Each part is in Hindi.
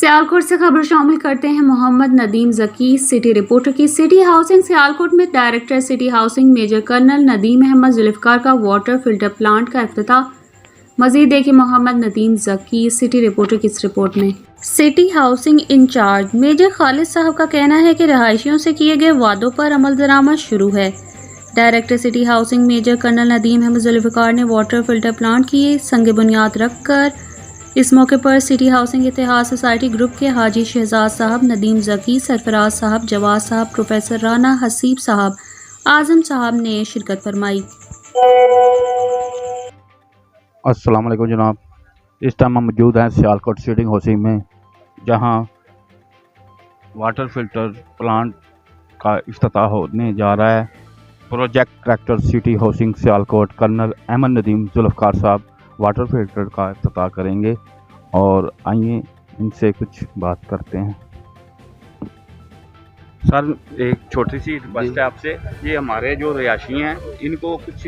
सियालकोट से खबर शामिल करते हैं मोहम्मद नदीम जकी सिटी रिपोर्टर की। सिटी हाउसिंग सियालकोट में director city housing major colonel Nadeem Ahmad Zulfiqar का वाटर फिल्टर प्लांट का इफ्तिताह। मजीद देखिए मोहम्मद नदीम जकी सिटी रिपोर्टर की इस रिपोर्ट में। City housing incharge major Khalid साहब का कहना है कि रहायशियों से किए गए वादों पर अमल दरामद शुरू है। Director city housing major colonel Nadeem Ahmad Zulfiqar ने वाटर फिल्टर प्लांट की संग बुनियाद रखकर इस मौके पर सिटी हाउसिंग इतिहाद सोसाइटी ग्रुप के हाजी शहजाद साहब, नदीम जकी, सरफराज साहब, जवाद साहब, प्रोफेसर राना हसीब साहब, आजम साहब ने शिरकत फरमाई। अस्सलाम वालेकुम जनाब, इस टाइम हम मौजूद हैं सियालकोट सिटी हाउसिंग में, जहां वाटर फिल्टर प्लांट का इफ्तिताह होने जा रहा है। Project director city housing Sialkot colonel Ahmad Nadeem Zulfiqar साहब वाटर फिल्टर का इफ्तिताह करेंगे और आइए इनसे कुछ बात करते हैं। सर, एक छोटी सी रिक्वेस्ट है आपसे, ये हमारे जो रिहायशी हैं इनको कुछ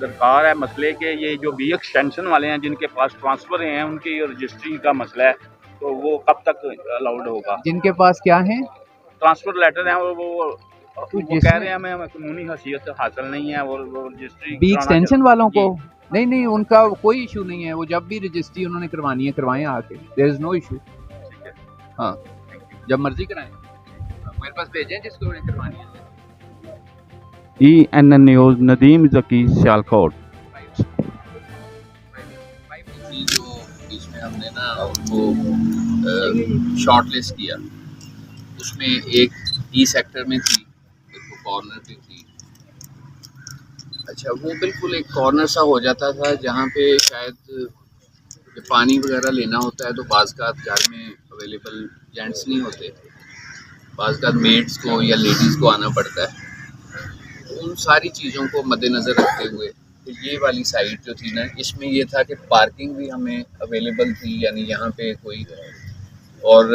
दरकार है मसले के, ये जो बी एक्सटेंशन वाले हैं जिनके पास ट्रांसफ़र हैं उनकी रजिस्ट्री का मसला है, तो वो कब तक अलाउड होगा? जिनके पास क्या है ट्रांसफ़र लेटर हैं वो कह रहे हैं हमें कानूनी हैसियत हासिल नहीं है और वो रजिस्ट्री बी एक्सटेंशन वालों को नहीं, उनका कोई इशू नहीं है। वो जब भी रजिस्ट्री उन्होंने करवानी है करवाएं आके, देयर इज नो इशू। हाँ, जब मर्जी कराएं, मेरे पास भेजें जिसको उन्हें करवानी है। ENN न्यूज़, नदीम जकी, सियालकोट। जो इसमें हमने ना उनको शॉर्ट लिस्ट किया, उसमें एक ई सेक्टर में थी, एक कॉर्नर पे थी। अच्छा, वो बिल्कुल एक कॉर्नर सा हो जाता था जहाँ पे शायद जब पानी वगैरह लेना होता है तो बाज़-औक़ात घर में अवेलेबल जेंट्स नहीं होते, बाज़-औक़ात मेड्स को या लेडीज़ को आना पड़ता है। उन सारी चीज़ों को मद्देनज़र रखते हुए तो ये वाली साइड जो थी ना, इसमें ये था कि पार्किंग भी हमें अवेलेबल थी, यानी यहाँ पे कोई, और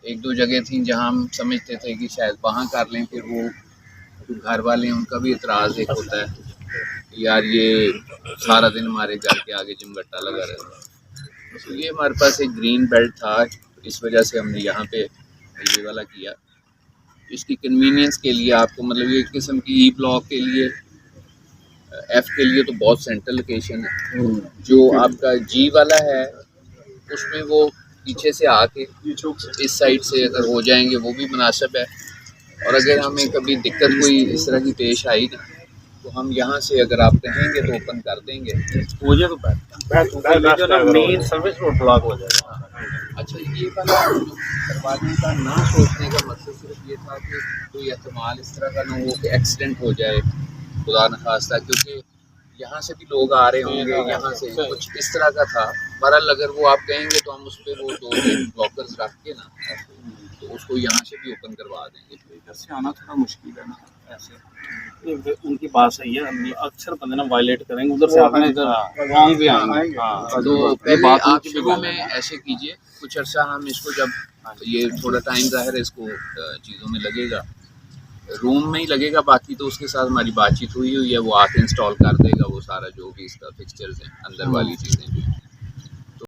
एक दो जगह थी जहाँ हम समझते थे कि शायद वहाँ कर लें, फिर वो जो घर वाले हैं उनका भी इतराज़ एक होता है, यार ये सारा दिन हमारे घर के आगे जिमगट्टा लगा रहता है। तो ये हमारे पास एक ग्रीन बेल्ट था, इस वजह से हमने यहाँ पे ये वाला किया। इसकी कन्वीनियंस के लिए आपको, मतलब ये किस्म की ई ब्लॉक के लिए, एफ़ के लिए तो बहुत सेंट्रल लोकेशन है। जो आपका जी वाला है उसमें वो पीछे से आके इस साइड से अगर हो जाएंगे वो भी मुनासिब है। और अगर हमें कभी दिक्कत कोई इस तरह की पेश आई तो हम यहाँ से अगर आप कहेंगे तो ओपन कर देंगे। मुझे तो मेन सर्विस रोड ब्लॉक हो जाएगा। अच्छा, ये वाला करवाने का ना सोचने का मतलब सिर्फ ये था कि कोई एहतमाल इस तरह का ना हो कि एक्सीडेंट हो जाए, खुदा न खास्ता, क्योंकि यहाँ से भी लोग आ रहे होंगे, यहाँ से कुछ इस तरह का था। बहरहाल अगर वो आप कहेंगे तो हम उस पर वो 2-3 ब्लॉकर्स रख के ना तो उसको यहाँ से भी ओपन करवा देंगे। इधर से आना थोड़ा मुश्किल है ना, ऐसे उनकी बात सही है, अक्सर बंदे ना वायलेट करेंगे, उधर से आगे इधर रॉन्ग भी आएंगे। तो पहले आप शुरू में ऐसे कीजिए, कुछ अर्सा हम इसको, जब ये थोड़ा टाइम ज़ाहिर है इसको चीज़ों में लगेगा, रूम में ही लगेगा, बाकी तो उसके साथ हमारी बातचीत हुई है, वो आके इंस्टॉल कर देगा वो सारा जो भी इसका फिक्सचर्स हैं, अंदर वाली चीज़ें।